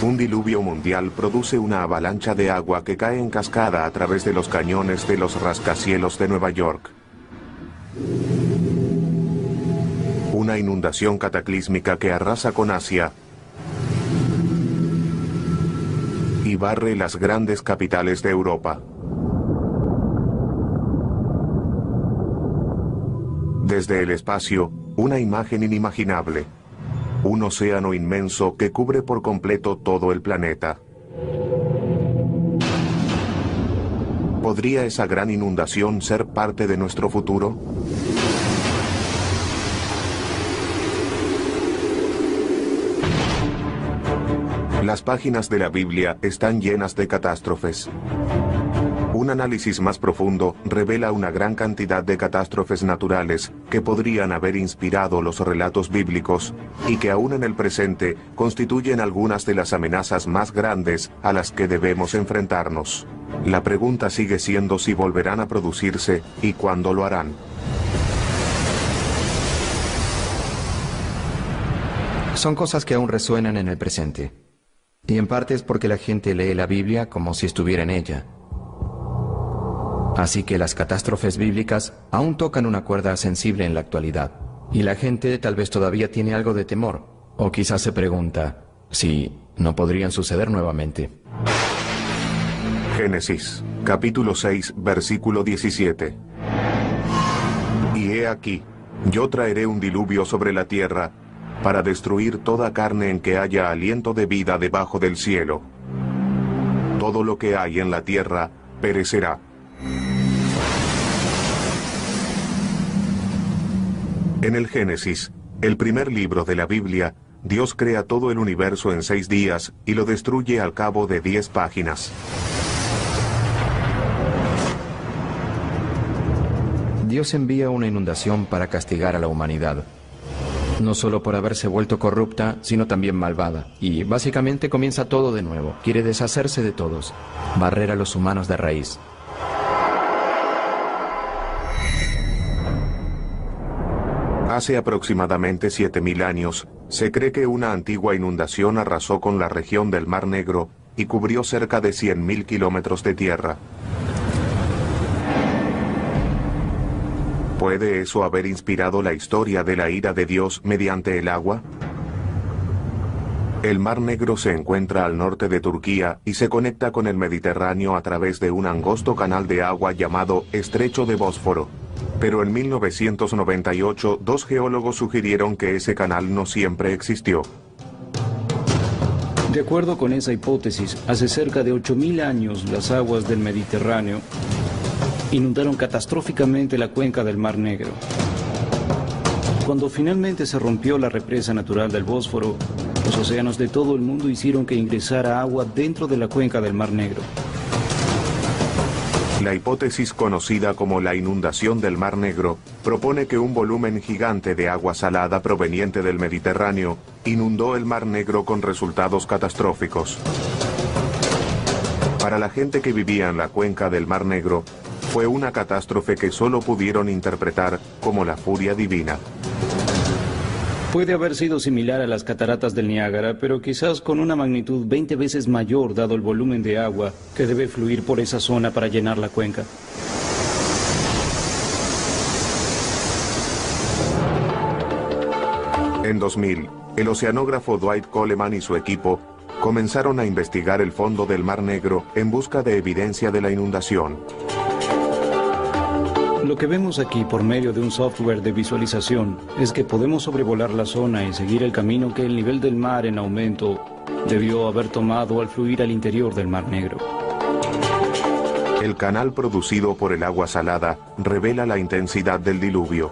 Un diluvio mundial produce una avalancha de agua que cae en cascada a través de los cañones de los rascacielos de Nueva York. Una inundación cataclísmica que arrasa con Asia y barre las grandes capitales de Europa. Desde el espacio, una imagen inimaginable. Un océano inmenso que cubre por completo todo el planeta. ¿Podría esa gran inundación ser parte de nuestro futuro? Las páginas de la Biblia están llenas de catástrofes. Un análisis más profundo revela una gran cantidad de catástrofes naturales que podrían haber inspirado los relatos bíblicos y que aún en el presente constituyen algunas de las amenazas más grandes a las que debemos enfrentarnos. La pregunta sigue siendo si volverán a producirse y cuándo lo harán. Son cosas que aún resuenan en el presente. Y en parte es porque la gente lee la Biblia como si estuviera en ella. Así que las catástrofes bíblicas aún tocan una cuerda sensible en la actualidad. Y la gente tal vez todavía tiene algo de temor. O quizás se pregunta si no podrían suceder nuevamente. Génesis, capítulo 6, versículo 17. Y he aquí, yo traeré un diluvio sobre la tierra, para destruir toda carne en que haya aliento de vida debajo del cielo. Todo lo que hay en la tierra perecerá. En el Génesis, el primer libro de la Biblia, Dios crea todo el universo en 6 días y lo destruye al cabo de 10 páginas. Dios envía una inundación para castigar a la humanidad. No solo por haberse vuelto corrupta, sino también malvada. Y básicamente comienza todo de nuevo. Quiere deshacerse de todos, barrer a los humanos de raíz. Hace aproximadamente 7000 años, se cree que una antigua inundación arrasó con la región del Mar Negro y cubrió cerca de 100.000 kilómetros de tierra. ¿Puede eso haber inspirado la historia de la ira de Dios mediante el agua? El Mar Negro se encuentra al norte de Turquía y se conecta con el Mediterráneo a través de un angosto canal de agua llamado Estrecho de Bósforo. Pero en 1998, 2 geólogos sugirieron que ese canal no siempre existió. De acuerdo con esa hipótesis, hace cerca de 8000 años las aguas del Mediterráneo inundaron catastróficamente la cuenca del Mar Negro. Cuando finalmente se rompió la represa natural del Bósforo, los océanos de todo el mundo hicieron que ingresara agua dentro de la cuenca del Mar Negro. La hipótesis conocida como la inundación del Mar Negro propone que un volumen gigante de agua salada proveniente del Mediterráneo inundó el Mar Negro con resultados catastróficos. Para la gente que vivía en la cuenca del Mar Negro, fue una catástrofe que solo pudieron interpretar como la furia divina. Puede haber sido similar a las cataratas del Niágara, pero quizás con una magnitud 20 veces mayor dado el volumen de agua que debe fluir por esa zona para llenar la cuenca. En 2000, el oceanógrafo Dwight Coleman y su equipo comenzaron a investigar el fondo del Mar Negro en busca de evidencia de la inundación. Lo que vemos aquí por medio de un software de visualización es que podemos sobrevolar la zona y seguir el camino que el nivel del mar en aumento debió haber tomado al fluir al interior del Mar Negro. El canal producido por el agua salada revela la intensidad del diluvio.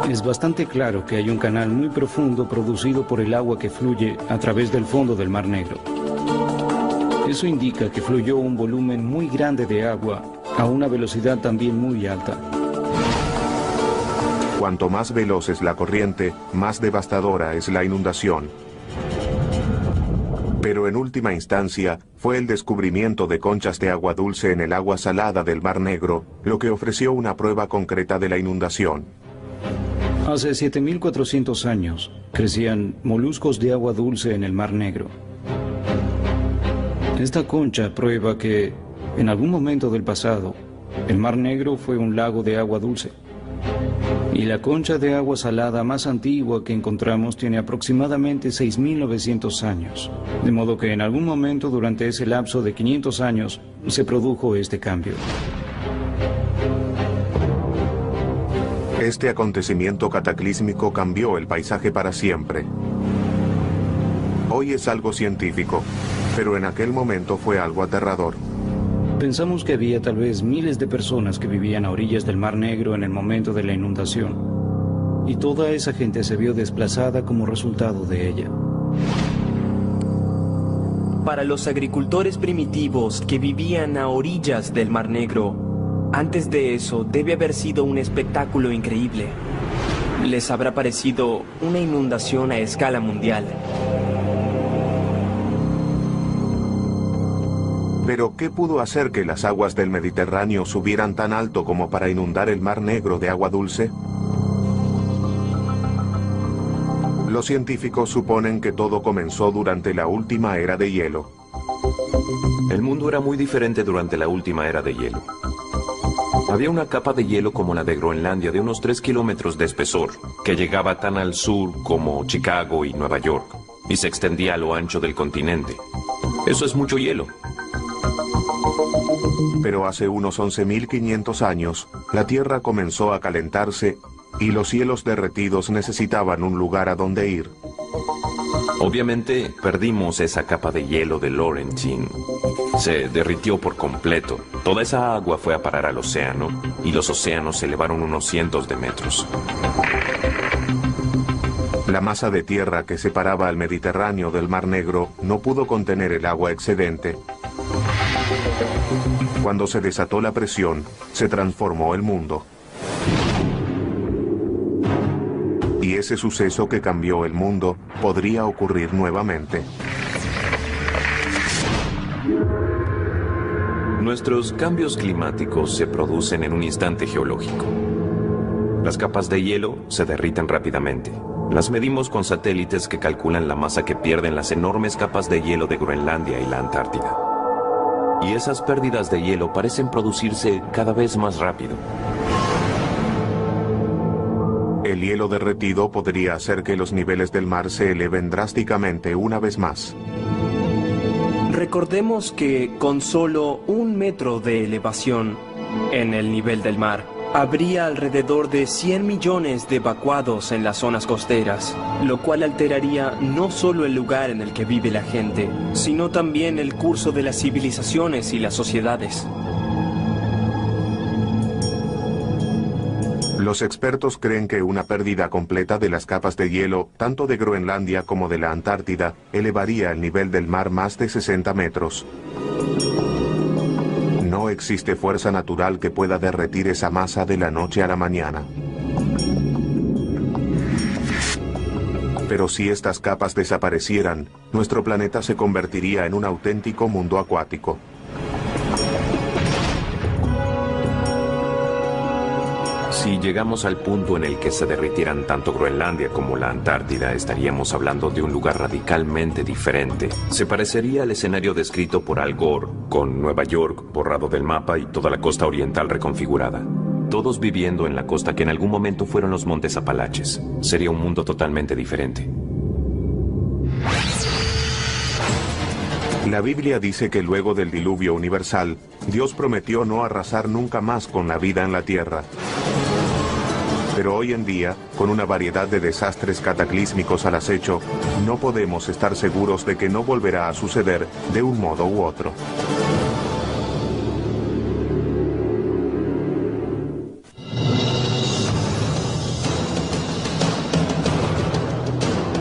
Es bastante claro que hay un canal muy profundo producido por el agua que fluye a través del fondo del Mar Negro. Eso indica que fluyó un volumen muy grande de agua a una velocidad también muy alta. Cuanto más veloz es la corriente, más devastadora es la inundación. Pero en última instancia, fue el descubrimiento de conchas de agua dulce en el agua salada del Mar Negro lo que ofreció una prueba concreta de la inundación. Hace 7400 años, crecían moluscos de agua dulce en el Mar Negro. Esta concha prueba que, en algún momento del pasado, el Mar Negro fue un lago de agua dulce. Y la concha de agua salada más antigua que encontramos tiene aproximadamente 6.900 años. De modo que en algún momento durante ese lapso de 500 años se produjo este cambio. Este acontecimiento cataclísmico cambió el paisaje para siempre. Hoy es algo científico, pero en aquel momento fue algo aterrador. Pensamos que había tal vez miles de personas que vivían a orillas del Mar Negro en el momento de la inundación. Y toda esa gente se vio desplazada como resultado de ella. Para los agricultores primitivos que vivían a orillas del Mar Negro, antes de eso debe haber sido un espectáculo increíble. Les habrá parecido una inundación a escala mundial. Pero, ¿qué pudo hacer que las aguas del Mediterráneo subieran tan alto como para inundar el Mar Negro de agua dulce? Los científicos suponen que todo comenzó durante la última era de hielo. El mundo era muy diferente durante la última era de hielo. Había una capa de hielo como la de Groenlandia de unos 3 kilómetros de espesor, que llegaba tan al sur como Chicago y Nueva York, y se extendía a lo ancho del continente. Eso es mucho hielo. Pero hace unos 11.500 años, la Tierra comenzó a calentarse y los cielos derretidos necesitaban un lugar a donde ir. Obviamente, perdimos esa capa de hielo de Laurentien. Se derritió por completo. Toda esa agua fue a parar al océano, y los océanos se elevaron unos cientos de metros. La masa de tierra que separaba al Mediterráneo del Mar Negro no pudo contener el agua excedente. Cuando se desató la presión, se transformó el mundo. Y ese suceso que cambió el mundo podría ocurrir nuevamente. Nuestros cambios climáticos se producen en un instante geológico. Las capas de hielo se derriten rápidamente. Las medimos con satélites que calculan la masa que pierden las enormes capas de hielo de Groenlandia y la Antártida. Y esas pérdidas de hielo parecen producirse cada vez más rápido. El hielo derretido podría hacer que los niveles del mar se eleven drásticamente una vez más. Recordemos que con solo 1 metro de elevación en el nivel del mar, habría alrededor de 100 millones de evacuados en las zonas costeras, lo cual alteraría no solo el lugar en el que vive la gente, sino también el curso de las civilizaciones y las sociedades. Los expertos creen que una pérdida completa de las capas de hielo, tanto de Groenlandia como de la Antártida, elevaría el nivel del mar más de 60 metros. No existe fuerza natural que pueda derretir esa masa de la noche a la mañana. Pero si estas capas desaparecieran, nuestro planeta se convertiría en un auténtico mundo acuático. Si llegamos al punto en el que se derritieran tanto Groenlandia como la Antártida, estaríamos hablando de un lugar radicalmente diferente. Se parecería al escenario descrito por Al Gore, con Nueva York borrado del mapa y toda la costa oriental reconfigurada. Todos viviendo en la costa que en algún momento fueron los Montes Apalaches. Sería un mundo totalmente diferente. La Biblia dice que luego del diluvio universal, Dios prometió no arrasar nunca más con la vida en la tierra. Pero hoy en día, con una variedad de desastres cataclísmicos al acecho, no podemos estar seguros de que no volverá a suceder de un modo u otro.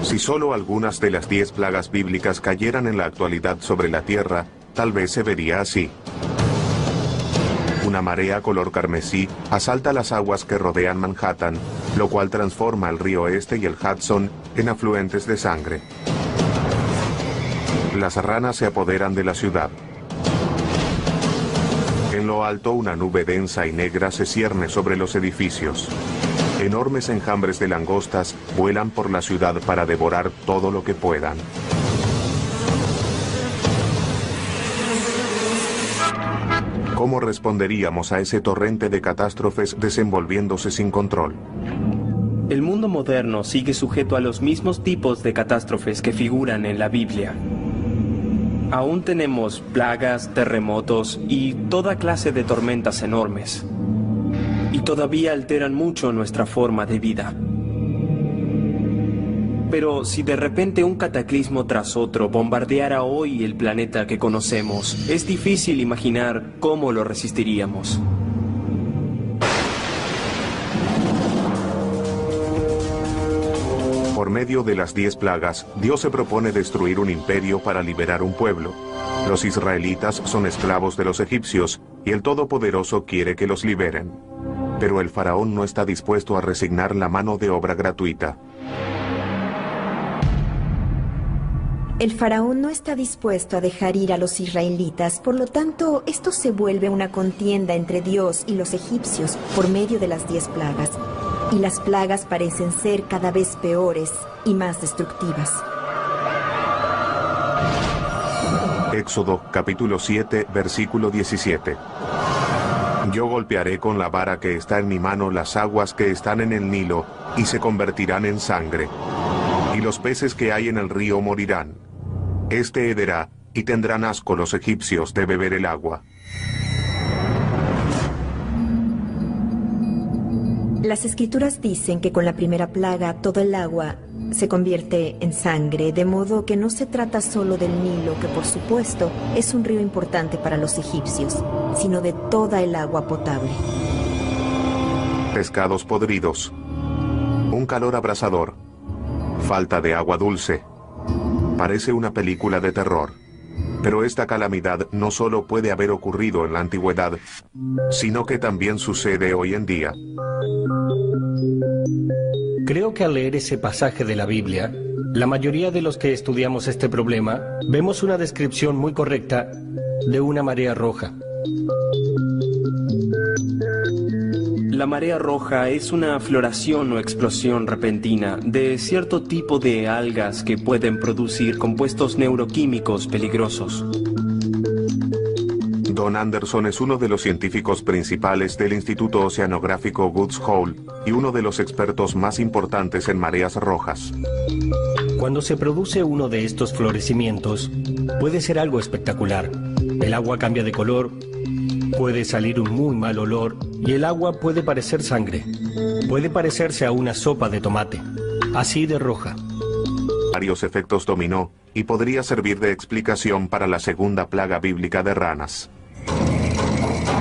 Si solo algunas de las 10 plagas bíblicas cayeran en la actualidad sobre la tierra, tal vez se vería así. Una marea color carmesí asalta las aguas que rodean Manhattan, lo cual transforma el río Este y el Hudson en afluentes de sangre. Las ranas se apoderan de la ciudad. En lo alto, una nube densa y negra se cierne sobre los edificios. Enormes enjambres de langostas vuelan por la ciudad para devorar todo lo que puedan. ¿Cómo responderíamos a ese torrente de catástrofes desenvolviéndose sin control? El mundo moderno sigue sujeto a los mismos tipos de catástrofes que figuran en la Biblia. Aún tenemos plagas, terremotos y toda clase de tormentas enormes. Y todavía alteran mucho nuestra forma de vida. Pero si de repente un cataclismo tras otro bombardeara hoy el planeta que conocemos, es difícil imaginar cómo lo resistiríamos. Por medio de las 10 plagas, Dios se propone destruir un imperio para liberar un pueblo. Los israelitas son esclavos de los egipcios y el Todopoderoso quiere que los liberen. Pero el faraón no está dispuesto a resignar la mano de obra gratuita. El faraón no está dispuesto a dejar ir a los israelitas, por lo tanto, esto se vuelve una contienda entre Dios y los egipcios por medio de las 10 plagas. Y las plagas parecen ser cada vez peores y más destructivas. Éxodo capítulo 7, versículo 17. Yo golpearé con la vara que está en mi mano las aguas que están en el Nilo, y se convertirán en sangre. Y los peces que hay en el río morirán. Este hederá, y tendrán asco los egipcios de beber el agua. Las escrituras dicen que con la primera plaga todo el agua se convierte en sangre, de modo que no se trata solo del Nilo, que por supuesto es un río importante para los egipcios, sino de toda el agua potable. Pescados podridos. Un calor abrasador. Falta de agua dulce. Parece una película de terror. Pero esta calamidad no solo puede haber ocurrido en la antigüedad, sino que también sucede hoy en día. Creo que al leer ese pasaje de la Biblia, la mayoría de los que estudiamos este problema vemos una descripción muy correcta de una marea roja. La marea roja es una floración o explosión repentina de cierto tipo de algas que pueden producir compuestos neuroquímicos peligrosos. Don Anderson es uno de los científicos principales del Instituto Oceanográfico Woods Hole y uno de los expertos más importantes en mareas rojas. Cuando se produce uno de estos florecimientos, puede ser algo espectacular. El agua cambia de color, puede salir un muy mal olor y el agua puede parecer sangre. Puede parecerse a una sopa de tomate, así de roja. Varios efectos dominó y podría servir de explicación para la segunda plaga bíblica de ranas.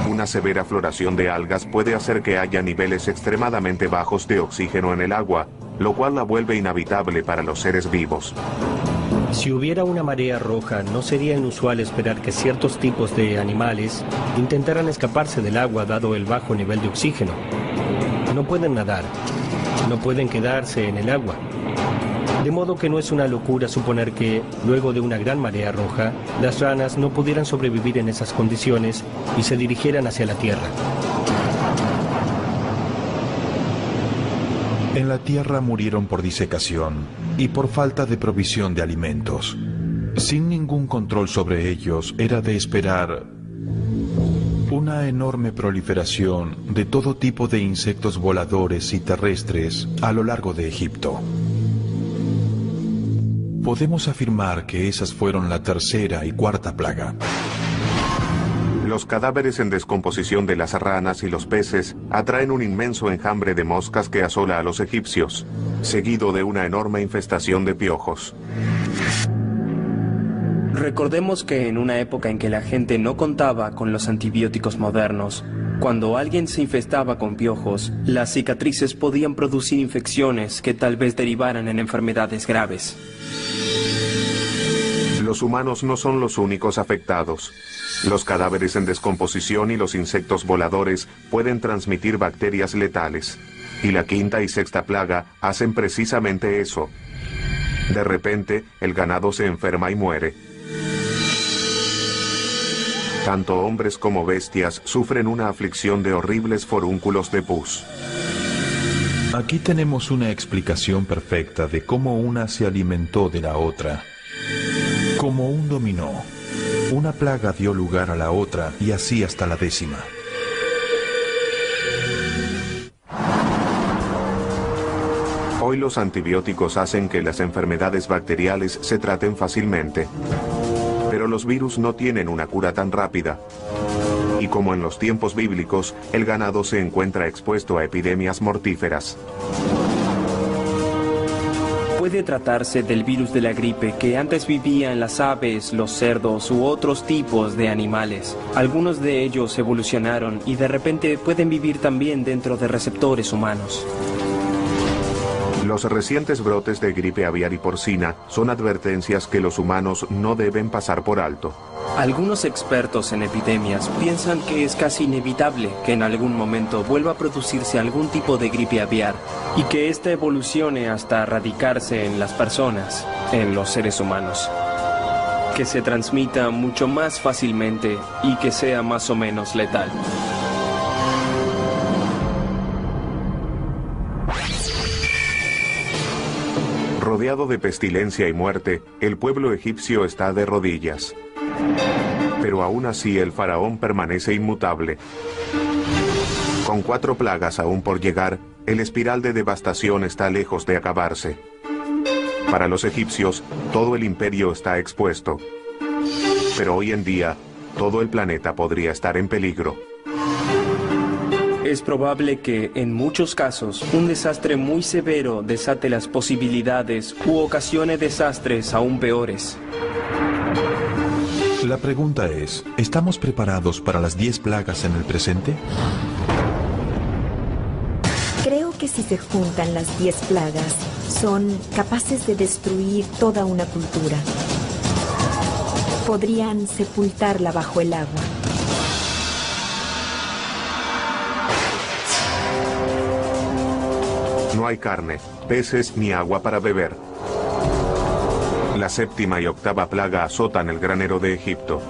Una severa floración de algas puede hacer que haya niveles extremadamente bajos de oxígeno en el agua, lo cual la vuelve inhabitable para los seres vivos. Si hubiera una marea roja, no sería inusual esperar que ciertos tipos de animales intentaran escaparse del agua dado el bajo nivel de oxígeno. No pueden nadar, no pueden quedarse en el agua. De modo que no es una locura suponer que, luego de una gran marea roja, las ranas no pudieran sobrevivir en esas condiciones y se dirigieran hacia la tierra. En la tierra murieron por disecación y por falta de provisión de alimentos. Sin ningún control sobre ellos, era de esperar una enorme proliferación de todo tipo de insectos voladores y terrestres a lo largo de Egipto. Podemos afirmar que esas fueron la tercera y cuarta plaga. Los cadáveres en descomposición de las ranas y los peces atraen un inmenso enjambre de moscas que asola a los egipcios, seguido de una enorme infestación de piojos. Recordemos que en una época en que la gente no contaba con los antibióticos modernos, cuando alguien se infestaba con piojos, las cicatrices podían producir infecciones que tal vez derivaran en enfermedades graves. Los humanos no son los únicos afectados. Los cadáveres en descomposición y los insectos voladores pueden transmitir bacterias letales. Y la quinta y sexta plaga hacen precisamente eso. De repente, el ganado se enferma y muere. Tanto hombres como bestias sufren una aflicción de horribles forúnculos de pus. Aquí tenemos una explicación perfecta de cómo una se alimentó de la otra. Como un dominó, Una plaga dio lugar a la otra y así hasta la 10ª. Hoy los antibióticos hacen que las enfermedades bacteriales se traten fácilmente. Pero los virus no tienen una cura tan rápida. Y como en los tiempos bíblicos, el ganado se encuentra expuesto a epidemias mortíferas. Puede tratarse del virus de la gripe que antes vivía en las aves, los cerdos u otros tipos de animales. Algunos de ellos evolucionaron y de repente pueden vivir también dentro de receptores humanos. Los recientes brotes de gripe aviar y porcina son advertencias que los humanos no deben pasar por alto. Algunos expertos en epidemias piensan que es casi inevitable que en algún momento vuelva a producirse algún tipo de gripe aviar y que ésta evolucione hasta radicarse en las personas, en los seres humanos. Que se transmita mucho más fácilmente y que sea más o menos letal. Rodeado de pestilencia y muerte, el pueblo egipcio está de rodillas. Pero aún así el faraón permanece inmutable. Con 4 plagas aún por llegar, el espiral de devastación está lejos de acabarse. Para los egipcios, todo el imperio está expuesto. Pero hoy en día, todo el planeta podría estar en peligro. Es probable que, en muchos casos, un desastre muy severo desate las posibilidades u ocasione desastres aún peores. La pregunta es, ¿estamos preparados para las 10 plagas en el presente? Creo que si se juntan las 10 plagas, son capaces de destruir toda una cultura. Podrían sepultarla bajo el agua. No hay carne, peces ni agua para beber. La 7ª y 8ª plaga azotan el granero de Egipto.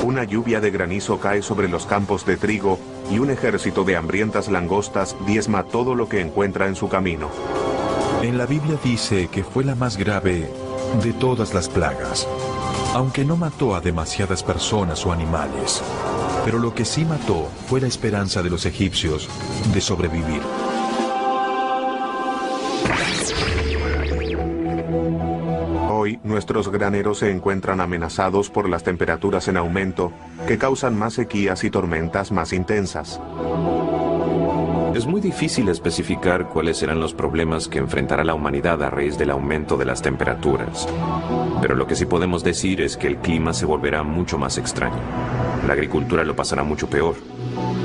Una lluvia de granizo cae sobre los campos de trigo y un ejército de hambrientas langostas diezma todo lo que encuentra en su camino. En la Biblia dice que fue la más grave de todas las plagas, aunque no mató a demasiadas personas o animales. Pero lo que sí mató fue la esperanza de los egipcios de sobrevivir. Hoy, nuestros graneros se encuentran amenazados por las temperaturas en aumento, que causan más sequías y tormentas más intensas. Es muy difícil especificar cuáles serán los problemas que enfrentará la humanidad a raíz del aumento de las temperaturas. Pero lo que sí podemos decir es que el clima se volverá mucho más extraño. La agricultura lo pasará mucho peor.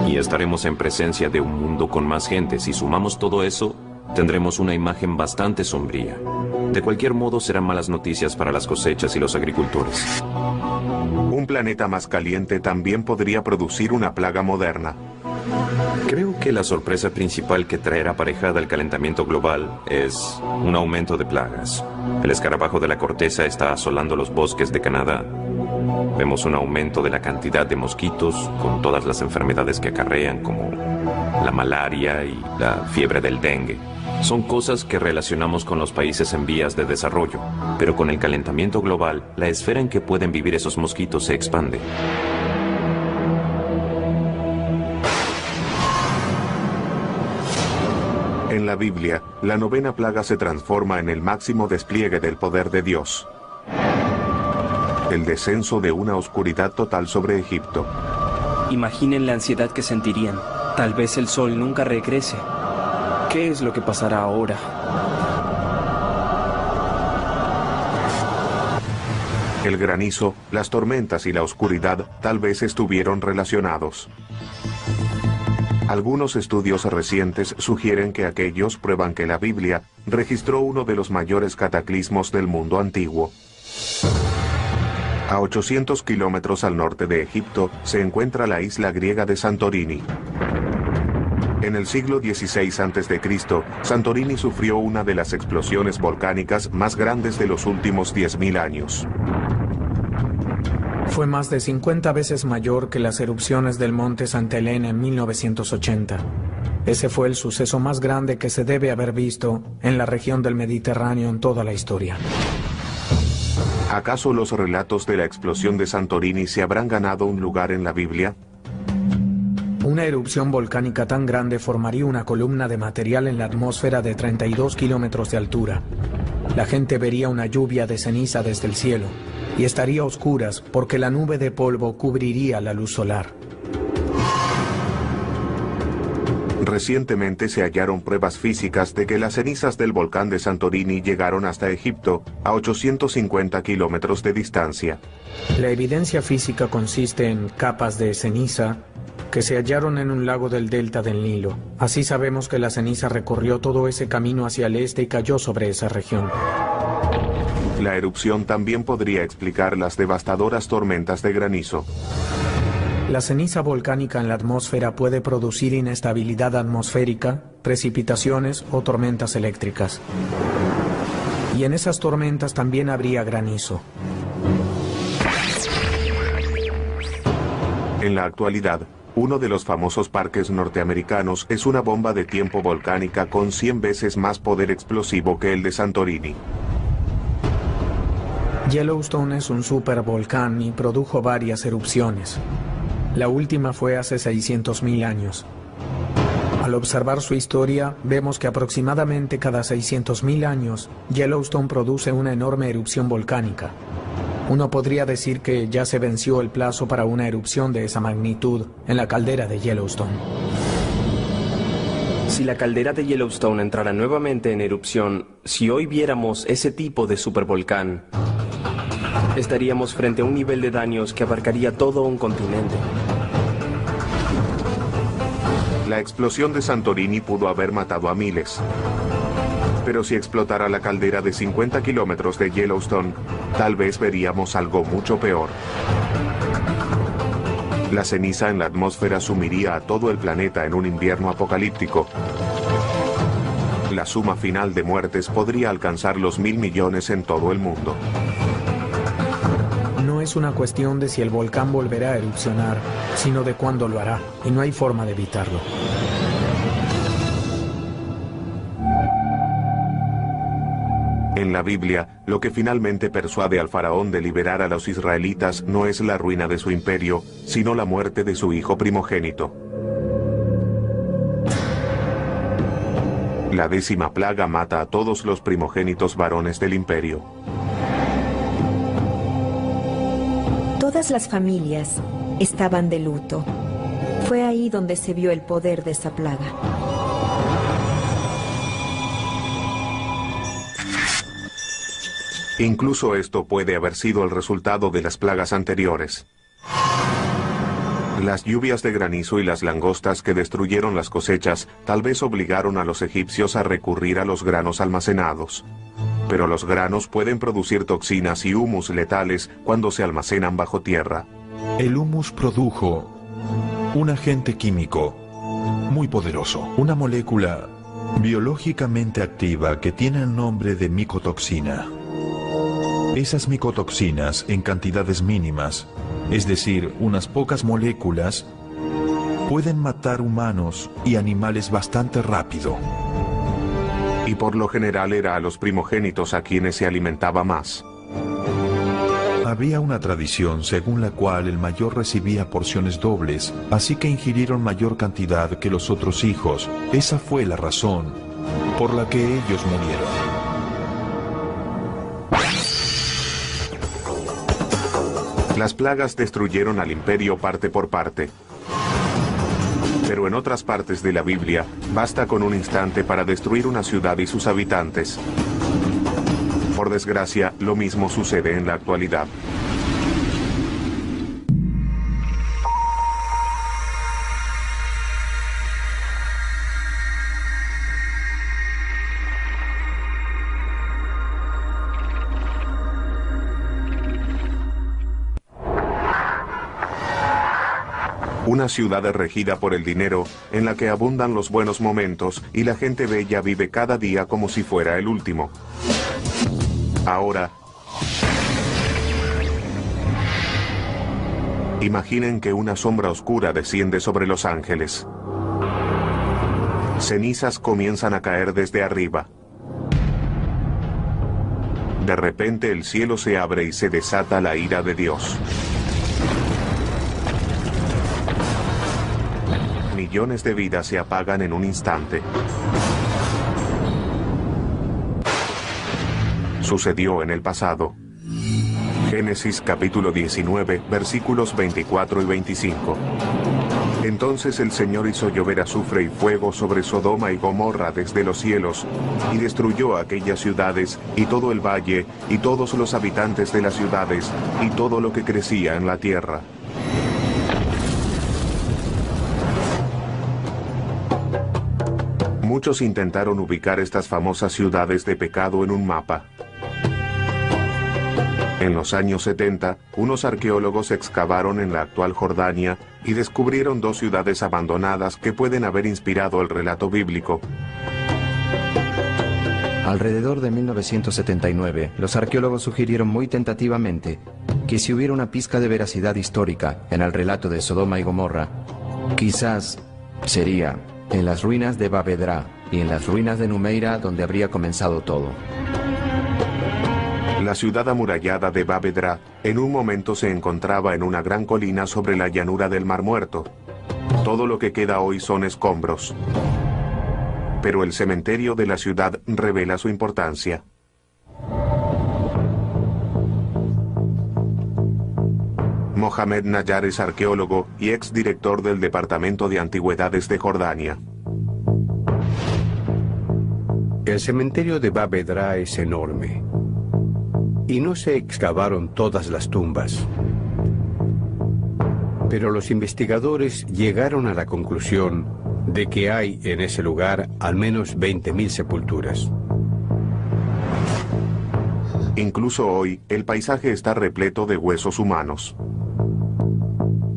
Y estaremos en presencia de un mundo con más gente. Si sumamos todo eso, tendremos una imagen bastante sombría. De cualquier modo, serán malas noticias para las cosechas y los agricultores. Un planeta más caliente también podría producir una plaga moderna. Creo que la sorpresa principal que traerá aparejada el calentamiento global es un aumento de plagas. El escarabajo de la corteza está asolando los bosques de Canadá. Vemos un aumento de la cantidad de mosquitos con todas las enfermedades que acarrean, como la malaria y la fiebre del dengue. Son cosas que relacionamos con los países en vías de desarrollo, pero con el calentamiento global, la esfera en que pueden vivir esos mosquitos se expande. En la Biblia, la 9ª plaga se transforma en el máximo despliegue del poder de Dios. El descenso de una oscuridad total sobre Egipto. Imaginen la ansiedad que sentirían. Tal vez el sol nunca regrese. ¿Qué es lo que pasará ahora? El granizo, las tormentas y la oscuridad tal vez estuvieron relacionados. Algunos estudios recientes sugieren que aquellos prueban que la Biblia registró uno de los mayores cataclismos del mundo antiguo. A 800 kilómetros al norte de Egipto se encuentra la isla griega de Santorini. En el siglo XVI a.C., Santorini sufrió una de las explosiones volcánicas más grandes de los últimos 10.000 años. Fue más de 50 veces mayor que las erupciones del monte Santa Elena en 1980. Ese fue el suceso más grande que se debe haber visto en la región del Mediterráneo en toda la historia. ¿Acaso los relatos de la explosión de Santorini se habrán ganado un lugar en la Biblia? Una erupción volcánica tan grande formaría una columna de material en la atmósfera de 32 kilómetros de altura. La gente vería una lluvia de ceniza desde el cielo y estaría a oscuras porque la nube de polvo cubriría la luz solar. Recientemente se hallaron pruebas físicas de que las cenizas del volcán de Santorini llegaron hasta Egipto, a 850 kilómetros de distancia. La evidencia física consiste en capas de ceniza que se hallaron en un lago del delta del Nilo. Así sabemos que la ceniza recorrió todo ese camino hacia el este y cayó sobre esa región. La erupción también podría explicar las devastadoras tormentas de granizo. La ceniza volcánica en la atmósfera puede producir inestabilidad atmosférica, precipitaciones o tormentas eléctricas. Y en esas tormentas también habría granizo. En la actualidad, uno de los famosos parques norteamericanos es una bomba de tiempo volcánica con 100 veces más poder explosivo que el de Santorini. Yellowstone es un supervolcán y produjo varias erupciones. La última fue hace 600.000 años. Al observar su historia, vemos que aproximadamente cada 600.000 años, Yellowstone produce una enorme erupción volcánica. Uno podría decir que ya se venció el plazo para una erupción de esa magnitud en la caldera de Yellowstone. Si la caldera de Yellowstone entrara nuevamente en erupción, si hoy viéramos ese tipo de supervolcán, estaríamos frente a un nivel de daños que abarcaría todo un continente. La explosión de Santorini pudo haber matado a miles. Pero si explotara la caldera de 50 kilómetros de Yellowstone, tal vez veríamos algo mucho peor. La ceniza en la atmósfera sumiría a todo el planeta en un invierno apocalíptico. La suma final de muertes podría alcanzar los 1.000 millones en todo el mundo. No es una cuestión de si el volcán volverá a erupcionar, sino de cuándo lo hará, y no hay forma de evitarlo. En la Biblia, lo que finalmente persuade al faraón de liberar a los israelitas no es la ruina de su imperio, sino la muerte de su hijo primogénito. La 10ª plaga mata a todos los primogénitos varones del imperio. Todas las familias estaban de luto. Fue ahí donde se vio el poder de esa plaga. Incluso esto puede haber sido el resultado de las plagas anteriores. Las lluvias de granizo y las langostas que destruyeron las cosechas tal vez obligaron a los egipcios a recurrir a los granos almacenados. Pero los granos pueden producir toxinas y humus letales cuando se almacenan bajo tierra. El humus produjo un agente químico muy poderoso, una molécula biológicamente activa que tiene el nombre de micotoxina. Esas micotoxinas en cantidades mínimas, es decir, unas pocas moléculas, pueden matar humanos y animales bastante rápido. Y por lo general era a los primogénitos a quienes se alimentaba más. Había una tradición según la cual el mayor recibía porciones dobles, así que ingirieron mayor cantidad que los otros hijos. Esa fue la razón por la que ellos murieron. Las plagas destruyeron al imperio parte por parte. Pero en otras partes de la Biblia, basta con un instante para destruir una ciudad y sus habitantes. Por desgracia, lo mismo sucede en la actualidad. Una ciudad regida por el dinero, en la que abundan los buenos momentos y la gente bella vive cada día como si fuera el último. Ahora, imaginen que una sombra oscura desciende sobre Los Ángeles. Cenizas comienzan a caer desde arriba. De repente el cielo se abre y se desata la ira de Dios. Millones de vidas se apagan en un instante. Sucedió en el pasado. Génesis capítulo 19, versículos 24 y 25. Entonces el Señor hizo llover azufre y fuego sobre Sodoma y Gomorra desde los cielos, y destruyó aquellas ciudades, y todo el valle, y todos los habitantes de las ciudades, y todo lo que crecía en la tierra. Muchos intentaron ubicar estas famosas ciudades de pecado en un mapa. En los años 70, unos arqueólogos excavaron en la actual Jordania y descubrieron 2 ciudades abandonadas que pueden haber inspirado el relato bíblico. Alrededor de 1979, los arqueólogos sugirieron muy tentativamente que si hubiera una pizca de veracidad histórica en el relato de Sodoma y Gomorra, quizás sería en las ruinas de Bab Edra y en las ruinas de Numeira donde habría comenzado todo. La ciudad amurallada de Bab Edra en un momento se encontraba en una gran colina sobre la llanura del Mar Muerto. Todo lo que queda hoy son escombros. Pero el cementerio de la ciudad revela su importancia. Mohamed Nayar es arqueólogo y exdirector del Departamento de Antigüedades de Jordania. El cementerio de Bab Edra es enorme. Y no se excavaron todas las tumbas. Pero los investigadores llegaron a la conclusión de que hay en ese lugar al menos 20.000 sepulturas. Incluso hoy, el paisaje está repleto de huesos humanos.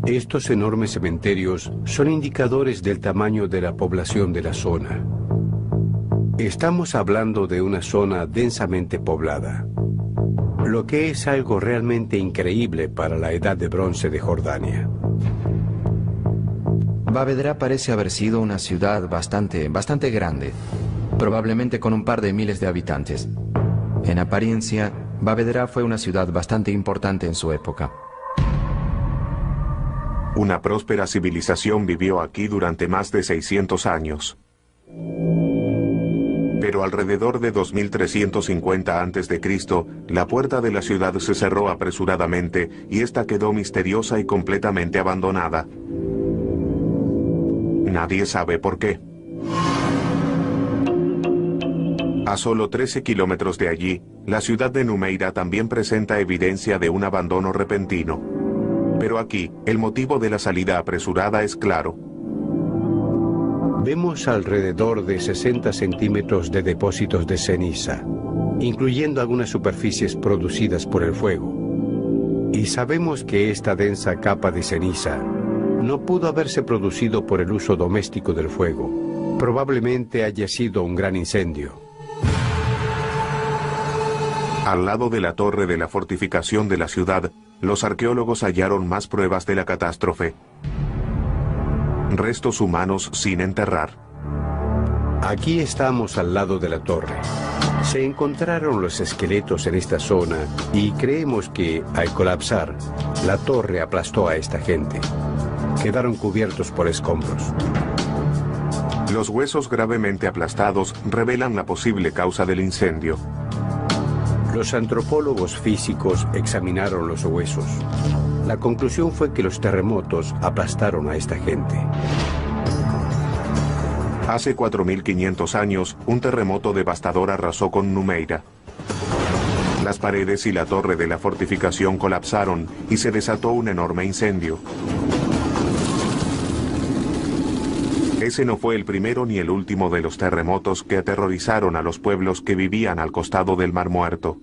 Estos enormes cementerios son indicadores del tamaño de la población de la zona. Estamos hablando de una zona densamente poblada, lo que es algo realmente increíble para la edad de bronce de Jordania. Bab Edra parece haber sido una ciudad bastante grande, probablemente con un par de miles de habitantes. En apariencia, Bab Edra fue una ciudad bastante importante en su época. Una próspera civilización vivió aquí durante más de 600 años. Pero alrededor de 2350 a.C., la puerta de la ciudad se cerró apresuradamente y esta quedó misteriosa y completamente abandonada. Nadie sabe por qué. A solo 13 kilómetros de allí, la ciudad de Numeira también presenta evidencia de un abandono repentino. Pero aquí, el motivo de la salida apresurada es claro. Vemos alrededor de 60 centímetros de depósitos de ceniza, incluyendo algunas superficies producidas por el fuego. Y sabemos que esta densa capa de ceniza no pudo haberse producido por el uso doméstico del fuego. Probablemente haya sido un gran incendio. Al lado de la torre de la fortificación de la ciudad, los arqueólogos hallaron más pruebas de la catástrofe. Restos humanos sin enterrar. Aquí estamos al lado de la torre. Se encontraron los esqueletos en esta zona y creemos que, al colapsar, la torre aplastó a esta gente. Quedaron cubiertos por escombros. Los huesos gravemente aplastados revelan la posible causa del incendio. Los antropólogos físicos examinaron los huesos. La conclusión fue que los terremotos aplastaron a esta gente. Hace 4.500 años, un terremoto devastador arrasó con Numeira. Las paredes y la torre de la fortificación colapsaron y se desató un enorme incendio. Ese no fue el primero ni el último de los terremotos que aterrorizaron a los pueblos que vivían al costado del Mar Muerto.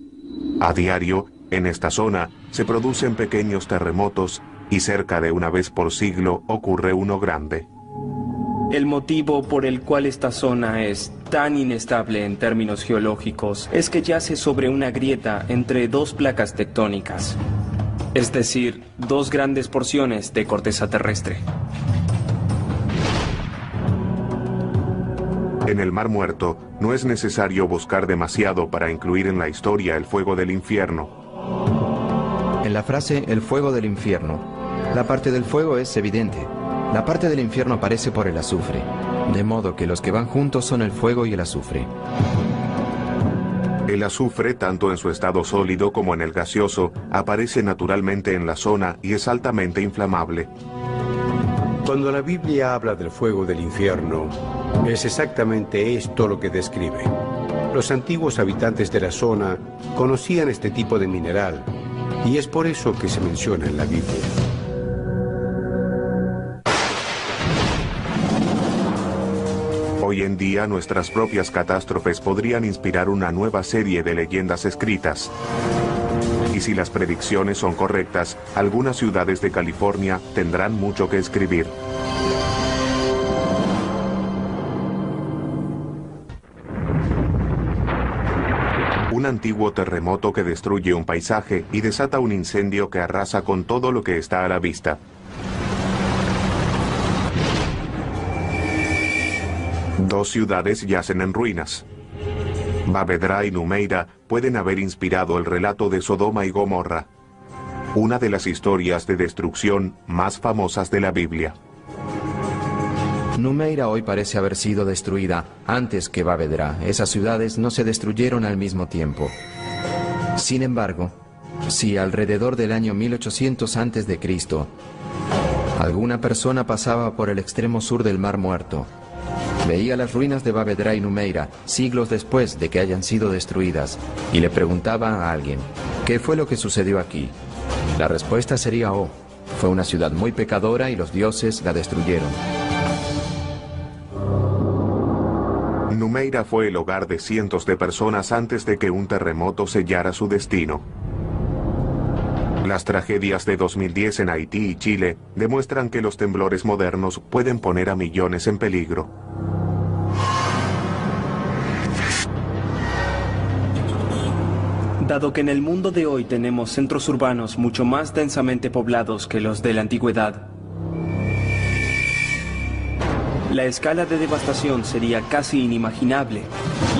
A diario, en esta zona, se producen pequeños terremotos y cerca de una vez por siglo ocurre uno grande. El motivo por el cual esta zona es tan inestable en términos geológicos es que yace sobre una grieta entre 2 placas tectónicas, es decir, 2 grandes porciones de corteza terrestre. En el Mar Muerto, no es necesario buscar demasiado para incluir en la historia el fuego del infierno. En la frase "el fuego del infierno", la parte del fuego es evidente. La parte del infierno aparece por el azufre, de modo que los que van juntos son el fuego y el azufre. El azufre, tanto en su estado sólido como en el gaseoso, aparece naturalmente en la zona y es altamente inflamable. Cuando la Biblia habla del fuego del infierno, es exactamente esto lo que describe. Los antiguos habitantes de la zona conocían este tipo de mineral, y es por eso que se menciona en la Biblia. Hoy en día, nuestras propias catástrofes podrían inspirar una nueva serie de leyendas escritas. Y si las predicciones son correctas, algunas ciudades de California tendrán mucho que escribir. Un antiguo terremoto que destruye un paisaje y desata un incendio que arrasa con todo lo que está a la vista. Dos ciudades yacen en ruinas. Bavedra y Numeira pueden haber inspirado el relato de Sodoma y Gomorra, una de las historias de destrucción más famosas de la Biblia. Numeira hoy parece haber sido destruida antes que Bavedra. Esas ciudades no se destruyeron al mismo tiempo. Sin embargo, si alrededor del año 1800 a.C., alguna persona pasaba por el extremo sur del Mar Muerto, veía las ruinas de Bavedra y Numeira siglos después de que hayan sido destruidas y le preguntaba a alguien, ¿qué fue lo que sucedió aquí? La respuesta sería, fue una ciudad muy pecadora y los dioses la destruyeron. Numeira fue el hogar de cientos de personas antes de que un terremoto sellara su destino. Las tragedias de 2010 en Haití y Chile demuestran que los temblores modernos pueden poner a millones en peligro. Dado que en el mundo de hoy tenemos centros urbanos mucho más densamente poblados que los de la antigüedad, la escala de devastación sería casi inimaginable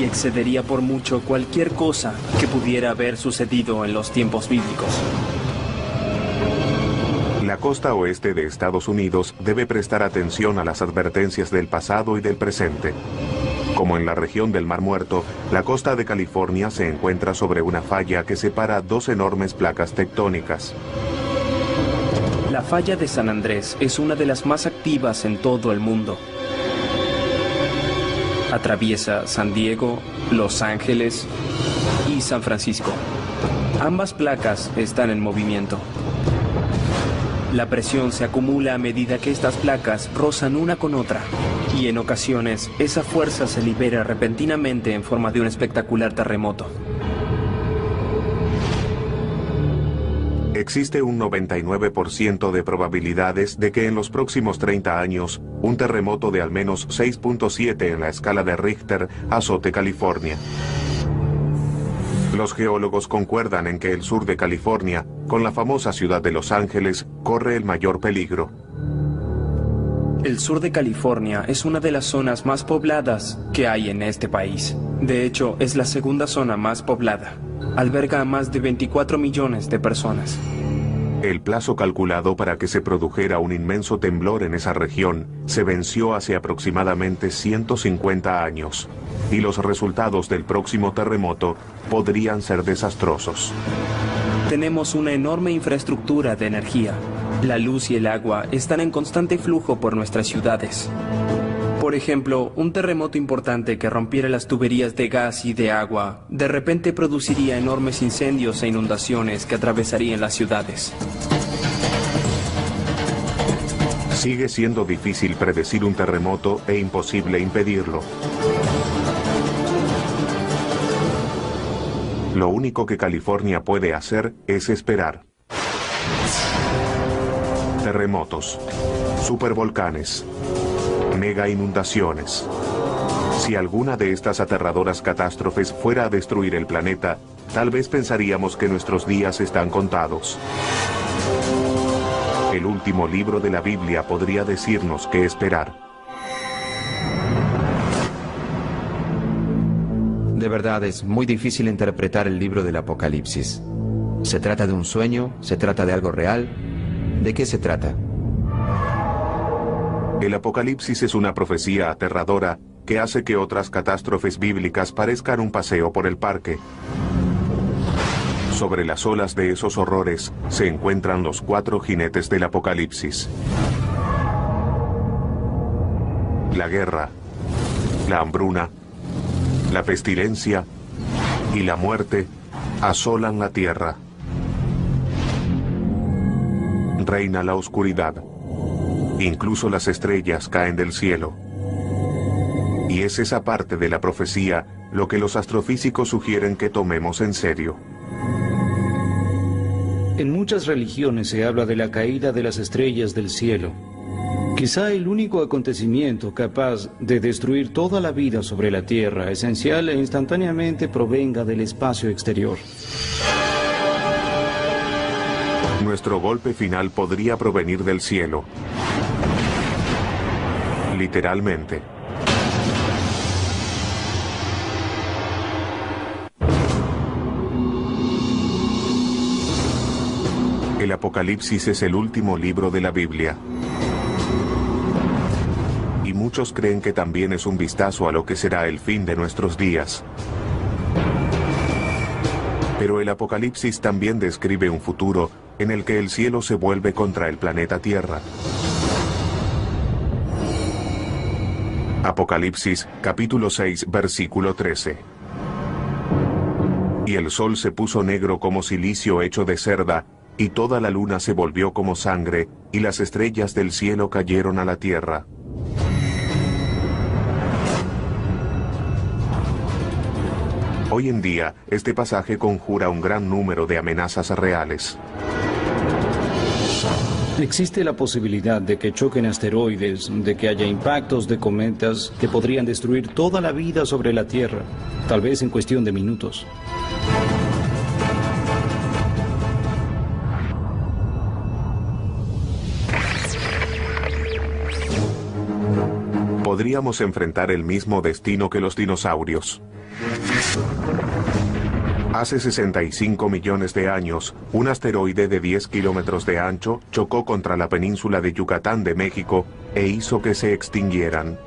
y excedería por mucho cualquier cosa que pudiera haber sucedido en los tiempos bíblicos. La costa oeste de Estados Unidos debe prestar atención a las advertencias del pasado y del presente. Como en la región del Mar Muerto, la costa de California se encuentra sobre una falla que separa dos enormes placas tectónicas. La falla de San Andrés es una de las más activas en todo el mundo. Atraviesa San Diego, Los Ángeles y San Francisco. Ambas placas están en movimiento. La presión se acumula a medida que estas placas rozan una con otra, y en ocasiones esa fuerza se libera repentinamente en forma de un espectacular terremoto. Existe un 99% de probabilidades de que en los próximos 30 años, un terremoto de al menos 6.7 en la escala de Richter azote California. Los geólogos concuerdan en que el sur de California, con la famosa ciudad de Los Ángeles, corre el mayor peligro. El sur de California es una de las zonas más pobladas que hay en este país. De hecho, es la segunda zona más poblada. Alberga a más de 24 millones de personas. El plazo calculado para que se produjera un inmenso temblor en esa región se venció hace aproximadamente 150 años, y los resultados del próximo terremoto podrían ser desastrosos. Tenemos una enorme infraestructura de energía. La luz y el agua están en constante flujo por nuestras ciudades. Por ejemplo, un terremoto importante que rompiera las tuberías de gas y de agua, de repente produciría enormes incendios e inundaciones que atravesarían las ciudades. Sigue siendo difícil predecir un terremoto e imposible impedirlo. Lo único que California puede hacer es esperar. Terremotos, supervolcanes, mega inundaciones. Si alguna de estas aterradoras catástrofes fuera a destruir el planeta, tal vez pensaríamos que nuestros días están contados. El último libro de la Biblia podría decirnos qué esperar. De verdad, es muy difícil interpretar el libro del Apocalipsis. ¿Se trata de un sueño? ¿Se trata de algo real? ¿De qué se trata? El Apocalipsis es una profecía aterradora que hace que otras catástrofes bíblicas parezcan un paseo por el parque. Sobre las olas de esos horrores se encuentran los 4 jinetes del Apocalipsis. La guerra, la hambruna, la pestilencia y la muerte asolan la tierra. Reina la oscuridad. Incluso las estrellas caen del cielo. Y es esa parte de la profecía lo que los astrofísicos sugieren que tomemos en serio. En muchas religiones se habla de la caída de las estrellas del cielo. Quizá el único acontecimiento capaz de destruir toda la vida sobre la Tierra, esencial e instantáneamente, provenga del espacio exterior. Nuestro golpe final podría provenir del cielo. Literalmente. El Apocalipsis es el último libro de la Biblia. Y muchos creen que también es un vistazo a lo que será el fin de nuestros días. Pero el Apocalipsis también describe un futuro en el que el cielo se vuelve contra el planeta Tierra. Apocalipsis, capítulo 6, versículo 13. Y el sol se puso negro como cilicio hecho de cerda, y toda la luna se volvió como sangre, y las estrellas del cielo cayeron a la tierra. Hoy en día, este pasaje conjura un gran número de amenazas reales. Existe la posibilidad de que choquen asteroides, de que haya impactos de cometas que podrían destruir toda la vida sobre la Tierra, tal vez en cuestión de minutos. Podríamos enfrentar el mismo destino que los dinosaurios. Hace 65 millones de años, un asteroide de 10 kilómetros de ancho chocó contra la península de Yucatán de México e hizo que se extinguieran.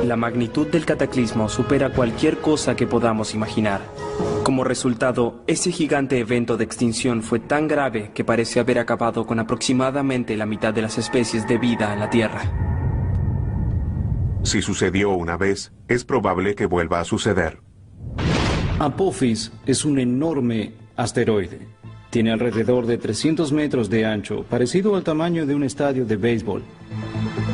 La magnitud del cataclismo supera cualquier cosa que podamos imaginar. Como resultado, ese gigante evento de extinción fue tan grave que parece haber acabado con aproximadamente la mitad de las especies de vida en la Tierra. Si sucedió una vez, es probable que vuelva a suceder. Apophis es un enorme asteroide. Tiene alrededor de 300 metros de ancho, parecido al tamaño de un estadio de béisbol.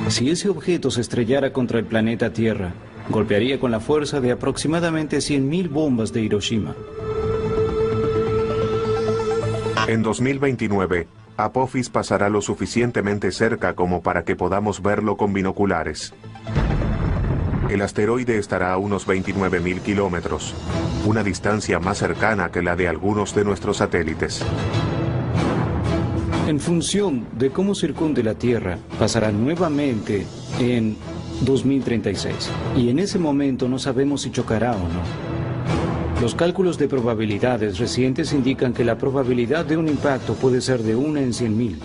Si ese objeto se estrellara contra el planeta Tierra, golpearía con la fuerza de aproximadamente 100.000 bombas de Hiroshima. En 2029, Apophis pasará lo suficientemente cerca como para que podamos verlo con binoculares. El asteroide estará a unos 29.000 kilómetros, una distancia más cercana que la de algunos de nuestros satélites. En función de cómo circunde la Tierra, pasará nuevamente en 2036. Y en ese momento no sabemos si chocará o no. Los cálculos de probabilidades recientes indican que la probabilidad de un impacto puede ser de 1 en 100.000.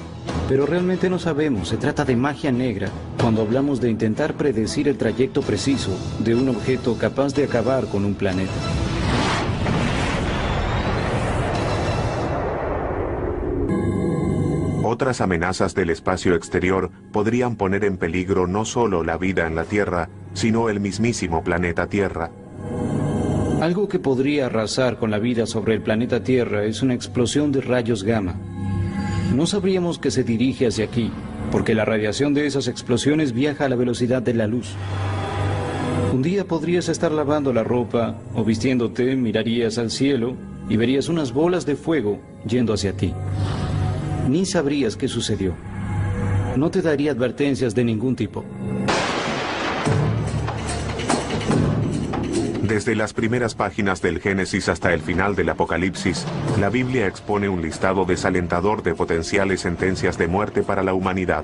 Pero realmente no sabemos, se trata de magia negra cuando hablamos de intentar predecir el trayecto preciso de un objeto capaz de acabar con un planeta. Otras amenazas del espacio exterior podrían poner en peligro no solo la vida en la Tierra, sino el mismísimo planeta Tierra. Algo que podría arrasar con la vida sobre el planeta Tierra es una explosión de rayos gamma. No sabríamos que se dirige hacia aquí, porque la radiación de esas explosiones viaja a la velocidad de la luz. Un día podrías estar lavando la ropa o vistiéndote, mirarías al cielo y verías unas bolas de fuego yendo hacia ti. Ni sabrías qué sucedió. No te daría advertencias de ningún tipo. Desde las primeras páginas del Génesis hasta el final del Apocalipsis, la Biblia expone un listado desalentador de potenciales sentencias de muerte para la humanidad.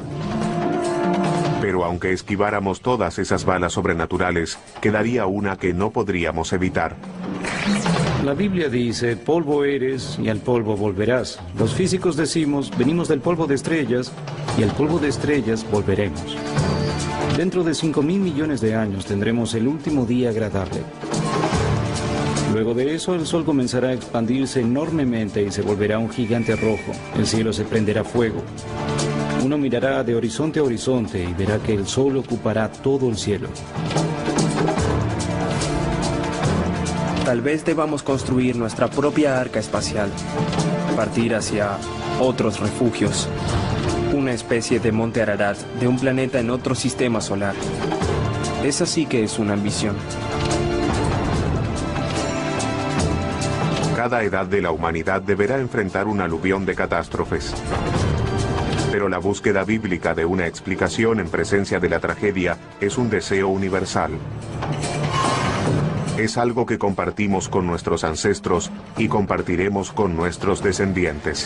Pero aunque esquiváramos todas esas balas sobrenaturales, quedaría una que no podríamos evitar. La Biblia dice, polvo eres y al polvo volverás. Los físicos decimos, venimos del polvo de estrellas y al polvo de estrellas volveremos. Dentro de 5.000 millones de años tendremos el último día agradable. Luego de eso, el sol comenzará a expandirse enormemente y se volverá un gigante rojo. El cielo se prenderá fuego. Uno mirará de horizonte a horizonte y verá que el sol ocupará todo el cielo. Tal vez debamos construir nuestra propia arca espacial, partir hacia otros refugios, una especie de monte Ararat de un planeta en otro sistema solar. Esa sí que es una ambición. Cada edad de la humanidad deberá enfrentar un aluvión de catástrofes. Pero la búsqueda bíblica de una explicación en presencia de la tragedia es un deseo universal. Es algo que compartimos con nuestros ancestros y compartiremos con nuestros descendientes.